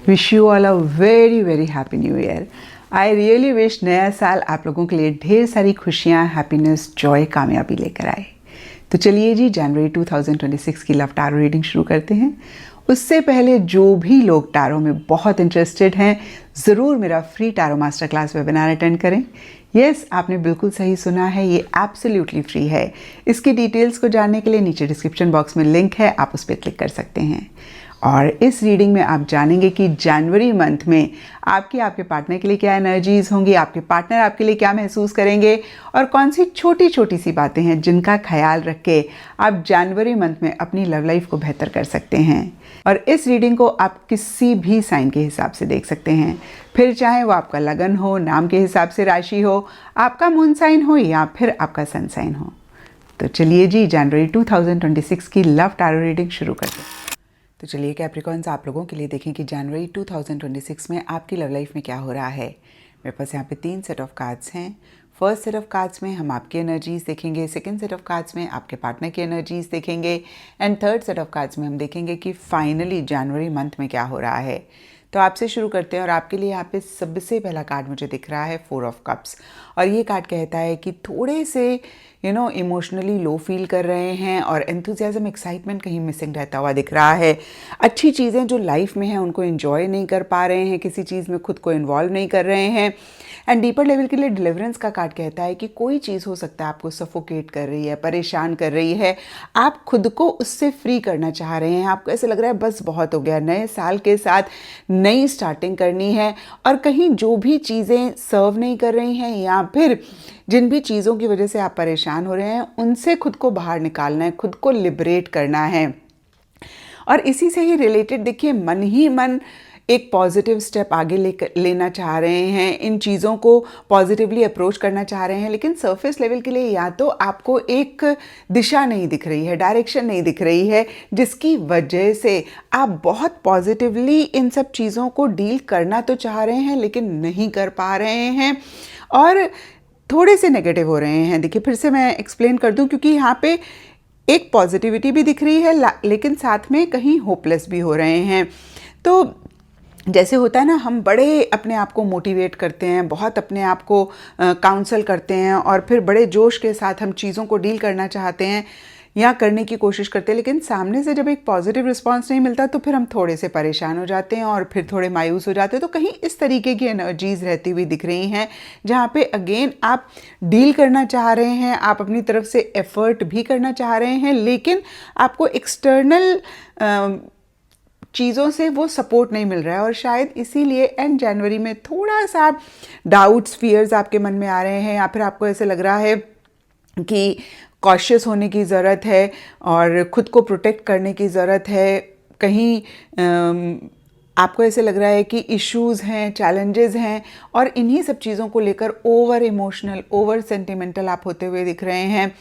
Wish you all a very very happy new year. I really wish नया साल आप लोगों के लिए ढेर सारी खुशियाँ, हैप्पीनेस, जॉय, कामयाबी लेकर आए। तो चलिए जी, जनवरी 2026 की लव टारो रीडिंग शुरू करते हैं। उससे पहले जो भी लोग टारो में बहुत इंटरेस्टेड हैं, ज़रूर मेरा free tarot master class webinar attend करें। यस, आपने बिल्कुल सही सुना है, ये एब्सोल्युटली फ्री है। इसकी डिटेल्स को जानने के लिए नीचे डिस्क्रिप्शन बॉक्स में लिंक है, आप उस पर क्लिक कर सकते हैं। और इस रीडिंग में आप जानेंगे कि जनवरी मंथ में आपके पार्टनर के लिए क्या एनर्जीज होंगी, आपके पार्टनर आपके लिए क्या महसूस करेंगे और कौन सी छोटी छोटी सी बातें हैं जिनका ख्याल रख के आप जनवरी मंथ में अपनी लव लाइफ को बेहतर कर सकते हैं। और इस रीडिंग को आप किसी भी साइन के हिसाब से देख सकते हैं, फिर चाहे वो आपका लगन हो, नाम के हिसाब से राशि हो, आपका मून साइन हो या फिर आपका सन साइन हो। तो चलिए जी, जनवरी 2026 की लव टारो रीडिंग शुरू करते हैं। तो चलिए कैप्रिकॉन्स, आप लोगों के लिए देखें कि जनवरी 2026 में आपकी लव लाइफ में क्या हो रहा है। मेरे पास यहाँ पे 3 सेट ऑफ कार्ड्स हैं। फर्स्ट सेट ऑफ कार्ड्स में हम आपकी एनर्जीज देखेंगे, सेकंड सेट ऑफ कार्ड्स में आपके पार्टनर की एनर्जीज देखेंगे and third set of cards में हम देखेंगे कि फाइनली जनवरी मंथ में क्या हो रहा है। तो आपसे शुरू करते हैं और आपके लिए यहाँ पे सबसे पहला कार्ड मुझे दिख रहा है 4 ऑफ कप्स। और ये कार्ड कहता है कि थोड़े से इमोशनली लो फील कर रहे हैं और एंथुजियाज्म, एक्साइटमेंट कहीं मिसिंग रहता हुआ दिख रहा है। अच्छी चीज़ें जो लाइफ में हैं उनको एंजॉय नहीं कर पा रहे हैं, किसी चीज़ में खुद को इन्वॉल्व नहीं कर रहे हैं। एंड डीपर लेवल के लिए डिलीवरेंस का कार्ड कहता है कि कोई चीज़ हो सकता है आपको सफोकेट कर रही है, परेशान कर रही है, आप खुद को उससे फ्री करना चाह रहे हैं। आपको ऐसा लग रहा है बस बहुत हो गया, नए साल के साथ नई स्टार्टिंग करनी है और कहीं जो भी चीज़ें सर्व नहीं कर रही हैं या फिर जिन भी चीज़ों की वजह से आप परेशान हो रहे हैं उनसे खुद को बाहर निकालना है, खुद को लिबरेट करना है। और इसी से ही रिलेटेड देखिए, मन ही मन एक पॉजिटिव स्टेप आगे लेना चाह रहे हैं, इन चीज़ों को पॉजिटिवली अप्रोच करना चाह रहे हैं, लेकिन सरफेस लेवल के लिए या तो आपको एक दिशा नहीं दिख रही है, डायरेक्शन नहीं दिख रही है, जिसकी वजह से आप बहुत पॉजिटिवली इन सब चीज़ों को डील करना तो चाह रहे हैं लेकिन नहीं कर पा रहे हैं और थोड़े से नेगेटिव हो रहे हैं। देखिए, फिर से मैं एक्सप्लेन कर दूं, क्योंकि यहाँ पे एक पॉजिटिविटी भी दिख रही है लेकिन साथ में कहीं होपलेस भी हो रहे हैं। तो जैसे होता है ना, हम बड़े अपने आप को मोटिवेट करते हैं, बहुत अपने आप को काउंसल करते हैं और फिर बड़े जोश के साथ हम चीज़ों को डील करना चाहते हैं या करने की कोशिश करते हैं, लेकिन सामने से जब एक पॉजिटिव रिस्पांस नहीं मिलता तो फिर हम थोड़े से परेशान हो जाते हैं और फिर थोड़े मायूस हो जाते हैं। तो कहीं इस तरीके की एनर्जीज रहती हुई दिख रही हैं जहाँ पे अगेन आप डील करना चाह रहे हैं, आप अपनी तरफ से एफर्ट भी करना चाह रहे हैं, लेकिन आपको एक्सटर्नल चीज़ों से वो सपोर्ट नहीं मिल रहा है और शायद इसीलिए एंड जनवरी में थोड़ा सा डाउट्स, फियर्स आपके मन में आ रहे हैं या फिर आपको ऐसे लग रहा है कि कॉशियस होने की ज़रूरत है और ख़ुद को प्रोटेक्ट करने की ज़रूरत है। कहीं आपको ऐसे लग रहा है कि इश्यूज़ हैं, चैलेंजेस हैं और इन्हीं सब चीज़ों को लेकर ओवर इमोशनल, ओवर सेंटिमेंटल आप होते हुए दिख रहे हैं।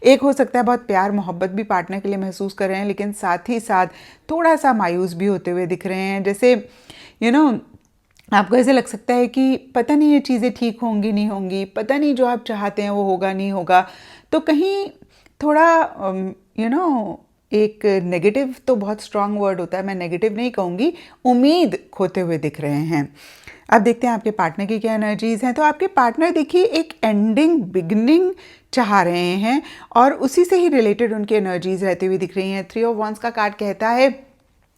एक हो सकता है बहुत प्यार मोहब्बत भी पार्टनर के लिए महसूस कर रहे हैं, लेकिन साथ ही साथ थोड़ा सा मायूस भी होते हुए दिख रहे हैं। जैसे आपको ऐसे लग सकता है कि पता नहीं ये चीज़ें ठीक होंगी नहीं होंगी, पता नहीं जो आप चाहते हैं वो होगा नहीं होगा। तो कहीं थोड़ा एक नेगेटिव तो बहुत स्ट्रांग वर्ड होता है, मैं नेगेटिव नहीं कहूँगी, उम्मीद खोते हुए दिख रहे हैं। अब देखते हैं आपके पार्टनर की क्या एनर्जीज हैं। तो आपके पार्टनर देखिए एक एंडिंग बिगनिंग चाह रहे हैं और उसी से ही रिलेटेड उनकी एनर्जीज रहती हुई दिख रही हैं। 3 ऑफ वॉन्ड्स का कार्ड कहता है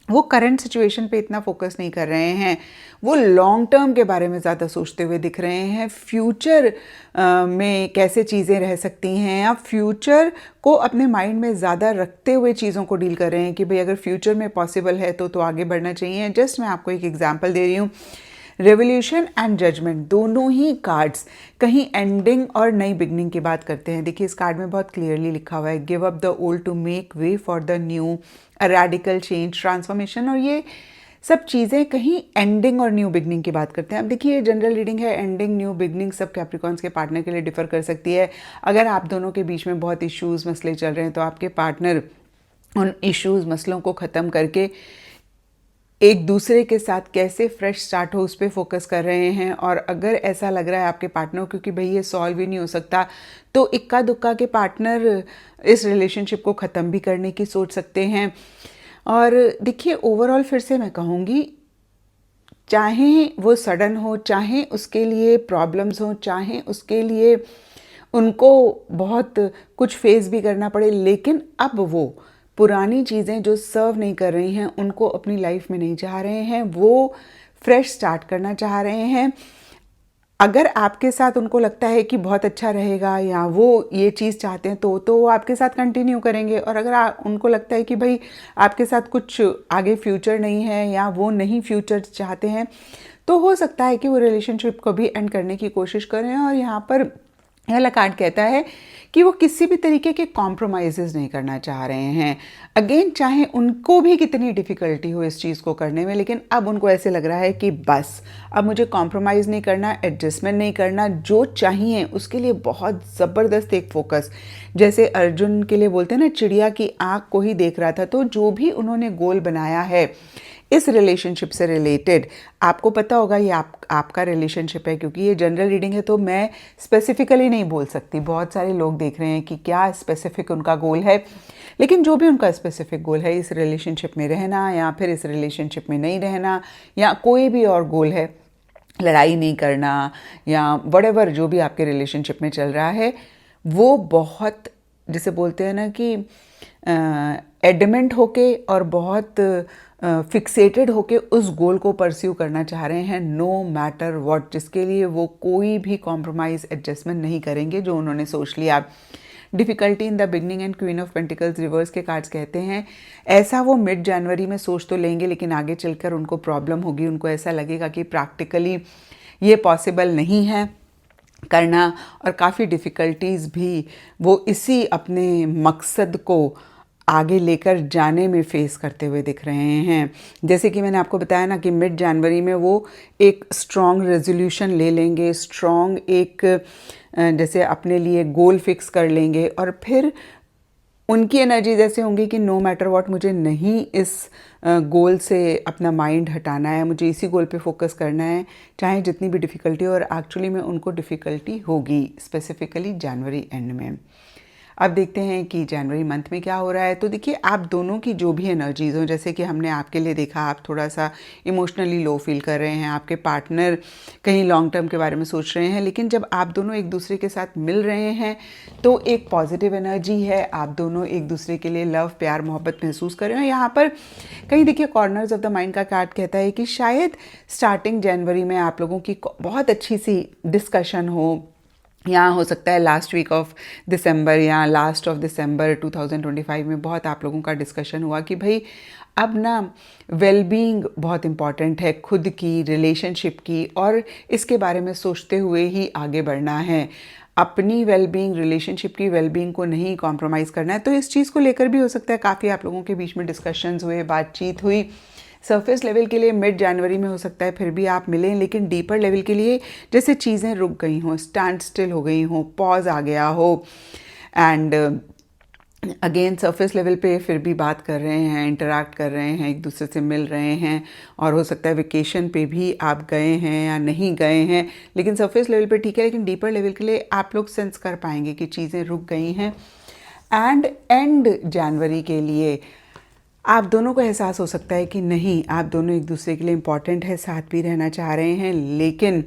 वो करंट सिचुएशन पे इतना फोकस नहीं कर रहे हैं, वो लॉन्ग टर्म के बारे में ज़्यादा सोचते हुए दिख रहे हैं। फ्यूचर में कैसे चीज़ें रह सकती हैं या फ्यूचर को अपने माइंड में ज़्यादा रखते हुए चीज़ों को डील कर रहे हैं कि भाई अगर फ्यूचर में पॉसिबल है तो आगे बढ़ना चाहिए। जस्ट मैं आपको एक एग्जांपल दे रही हूँ। रेवोल्यूशन एंड जजमेंट दोनों ही कार्ड्स कहीं एंडिंग और नई बिगनिंग की बात करते हैं। देखिए, इस कार्ड में बहुत क्लियरली लिखा हुआ है, give up the old to make way for the new, a radical change, transformation. और ये सब चीज़ें कहीं एंडिंग और न्यू बिगनिंग की बात करते हैं। अब देखिए, जनरल रीडिंग है, एंडिंग न्यू बिगनिंग सब कैप्रिकॉन्स के पार्टनर के लिए डिफर कर सकती है। अगर आप दोनों के बीच में बहुत इश्यूज़ मसले चल रहे हैं तो आपके पार्टनर उन इश्यूज़ मसलों को ख़त्म करके एक दूसरे के साथ कैसे फ्रेश स्टार्ट हो उस पर फोकस कर रहे हैं। और अगर ऐसा लग रहा है आपके पार्टनर को कि भाई ये सॉल्व ही नहीं हो सकता, तो इक्का दुक्का के पार्टनर इस रिलेशनशिप को ख़त्म भी करने की सोच सकते हैं। और देखिए, ओवरऑल फिर से मैं कहूँगी चाहे वो सडन हो, चाहे उसके लिए प्रॉब्लम्स हो, चाहे उसके लिए उनको बहुत कुछ फेस भी करना पड़े, लेकिन अब वो पुरानी चीज़ें जो सर्व नहीं कर रही हैं उनको अपनी लाइफ में नहीं चाह रहे हैं, वो फ्रेश स्टार्ट करना चाह रहे हैं। अगर आपके साथ उनको लगता है कि बहुत अच्छा रहेगा या वो ये चीज़ चाहते हैं तो वो आपके साथ कंटिन्यू करेंगे, और अगर उनको लगता है कि भाई आपके साथ कुछ आगे फ्यूचर नहीं है या वो नहीं फ्यूचर चाहते हैं, तो हो सकता है कि वो रिलेशनशिप को भी एंड करने की कोशिश करें। और यहाँ पर वाला कार्ड कहता है कि वो किसी भी तरीके के कॉम्प्रोमाइज़ेस नहीं करना चाह रहे हैं। अगेन, चाहे उनको भी कितनी डिफ़िकल्टी हो इस चीज़ को करने में, लेकिन अब उनको ऐसे लग रहा है कि बस अब मुझे कॉम्प्रोमाइज़ नहीं करना, एडजस्टमेंट नहीं करना, जो चाहिए उसके लिए बहुत ज़बरदस्त एक फोकस। जैसे अर्जुन के लिए बोलते हैं ना, चिड़िया की आँख को ही देख रहा था। तो जो भी उन्होंने गोल बनाया है इस रिलेशनशिप से रिलेटेड, आपको पता होगा ये आपका रिलेशनशिप है, क्योंकि ये जनरल रीडिंग है तो मैं स्पेसिफिकली नहीं बोल सकती। बहुत सारे लोग देख रहे हैं कि क्या स्पेसिफिक उनका गोल है, लेकिन जो भी उनका स्पेसिफिक गोल है, इस रिलेशनशिप में रहना या फिर इस रिलेशनशिप में नहीं रहना, या कोई भी और गोल है, लड़ाई नहीं करना या व्हाटएवर जो भी आपके रिलेशनशिप में चल रहा है, वो बहुत, जिसे बोलते हैं ना कि एडमेंट होके और बहुत फिक्सेटेड होके उस गोल को परस्यू करना चाह रहे हैं, नो मैटर व्हाट, जिसके लिए वो कोई भी कॉम्प्रोमाइज़ एडजस्टमेंट नहीं करेंगे जो उन्होंने सोच लिया। Difficulty in the beginning and queen of pentacles reverse के कार्ड्स कहते हैं ऐसा वो मिड जनवरी में सोच तो लेंगे, लेकिन आगे चलकर उनको प्रॉब्लम होगी। उनको ऐसा लगेगा कि प्रैक्टिकली ये पॉसिबल नहीं है करना, और काफ़ी डिफ़िकल्टीज़ भी वो इसी अपने मकसद को आगे लेकर जाने में फेस करते हुए दिख रहे हैं। जैसे कि मैंने आपको बताया ना कि मिड जनवरी में वो एक स्ट्रॉन्ग रेजोल्यूशन ले लेंगे, स्ट्रॉन्ग एक जैसे अपने लिए गोल फिक्स कर लेंगे, और फिर उनकी एनर्जी जैसे होंगी कि नो मैटर व्हाट, मुझे नहीं इस गोल से अपना माइंड हटाना है, मुझे इसी गोल पे फोकस करना है, चाहे जितनी भी डिफ़िकल्टी हो। और एक्चुअली में उनको डिफ़िकल्टी होगी स्पेसिफिकली जनवरी एंड में। अब देखते हैं कि जनवरी मंथ में क्या हो रहा है। तो देखिए, आप दोनों की जो भी एनर्जीज़ हो, जैसे कि हमने आपके लिए देखा, आप थोड़ा सा इमोशनली लो फील कर रहे हैं, आपके पार्टनर कहीं लॉन्ग टर्म के बारे में सोच रहे हैं, लेकिन जब आप दोनों एक दूसरे के साथ मिल रहे हैं तो एक पॉजिटिव एनर्जी है, आप दोनों एक दूसरे के लिए लव, प्यार, मोहब्बत महसूस कर रहे हैं। यहाँ पर कहीं देखिए कॉर्नर्स ऑफ द माइंड का कार्ड कहता है कि शायद स्टार्टिंग जनवरी में आप लोगों की बहुत अच्छी सी डिस्कशन हो, या हो सकता है लास्ट वीक ऑफ दिसंबर या लास्ट ऑफ दिसंबर 2025 में बहुत आप लोगों का डिस्कशन हुआ कि भाई अब ना वेलबींग बहुत इम्पॉर्टेंट है, खुद की, रिलेशनशिप की, और इसके बारे में सोचते हुए ही आगे बढ़ना है। अपनी वेलबींग, रिलेशनशिप की वेलबींग को नहीं कॉम्प्रोमाइज़ करना है। तो इस चीज़ को लेकर भी हो सकता है काफ़ी आप लोगों के बीच में डिस्कशंस हुए, बातचीत हुई। सरफेस लेवल के लिए मिड जनवरी में हो सकता है फिर भी आप मिलें, लेकिन डीपर लेवल के लिए जैसे चीज़ें रुक गई हों, स्टैंड स्टिल हो गई हों, पॉज आ गया हो, एंड अगेन सरफेस लेवल पे फिर भी बात कर रहे हैं, इंटरैक्ट कर रहे हैं, एक दूसरे से मिल रहे हैं, और हो सकता है वेकेशन पे भी आप गए हैं या नहीं गए हैं, लेकिन सरफेस लेवल पे ठीक है, लेकिन डीपर लेवल के लिए आप लोग सेंस कर पाएंगे कि चीज़ें रुक गई हैं। एंड एंड जनवरी के लिए आप दोनों को एहसास हो सकता है कि नहीं, आप दोनों एक दूसरे के लिए इम्पॉर्टेंट है, साथ भी रहना चाह रहे हैं, लेकिन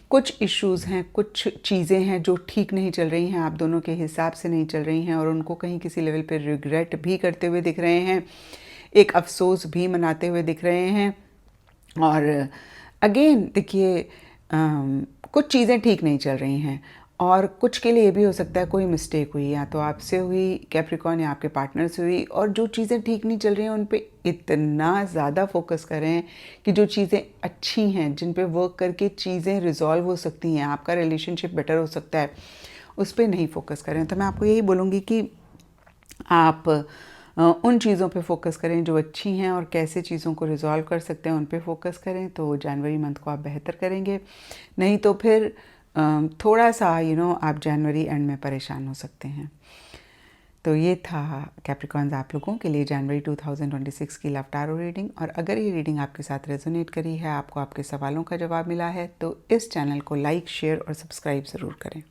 कुछ इश्यूज़ हैं, कुछ चीज़ें हैं जो ठीक नहीं चल रही हैं, आप दोनों के हिसाब से नहीं चल रही हैं, और उनको कहीं किसी लेवल पे रिग्रेट भी करते हुए दिख रहे हैं, एक अफसोस भी मनाते हुए दिख रहे हैं। और अगेन देखिए, कुछ चीज़ें ठीक नहीं चल रही हैं, और कुछ के लिए ये भी हो सकता है कोई मिस्टेक हुई, या तो आपसे हुई कैप्रिकॉर्न या आपके पार्टनर से हुई, और जो चीज़ें ठीक नहीं चल रही हैं उन पे इतना ज़्यादा फोकस करें कि जो चीज़ें अच्छी हैं, जिन पे वर्क करके चीज़ें रिजॉल्व हो सकती हैं, आपका रिलेशनशिप बेटर हो सकता है, उस पर नहीं फोकस करें। तो मैं आपको यही बोलूँगी कि आप उन चीज़ों पे फोकस करें जो अच्छी हैं, और कैसे चीज़ों को रिजॉल्व कर सकते हैं उन पे फोकस करें, तो जनवरी मंथ को आप बेहतर करेंगे। नहीं तो फिर थोड़ा सा आप जनवरी एंड में परेशान हो सकते हैं। तो ये था कैप्रिकॉर्न्स आप लोगों के लिए जनवरी 2026 की लव टारो रीडिंग। और अगर ये रीडिंग आपके साथ रेजोनेट करी है, आपको आपके सवालों का जवाब मिला है, तो इस चैनल को लाइक, शेयर और सब्सक्राइब ज़रूर करें।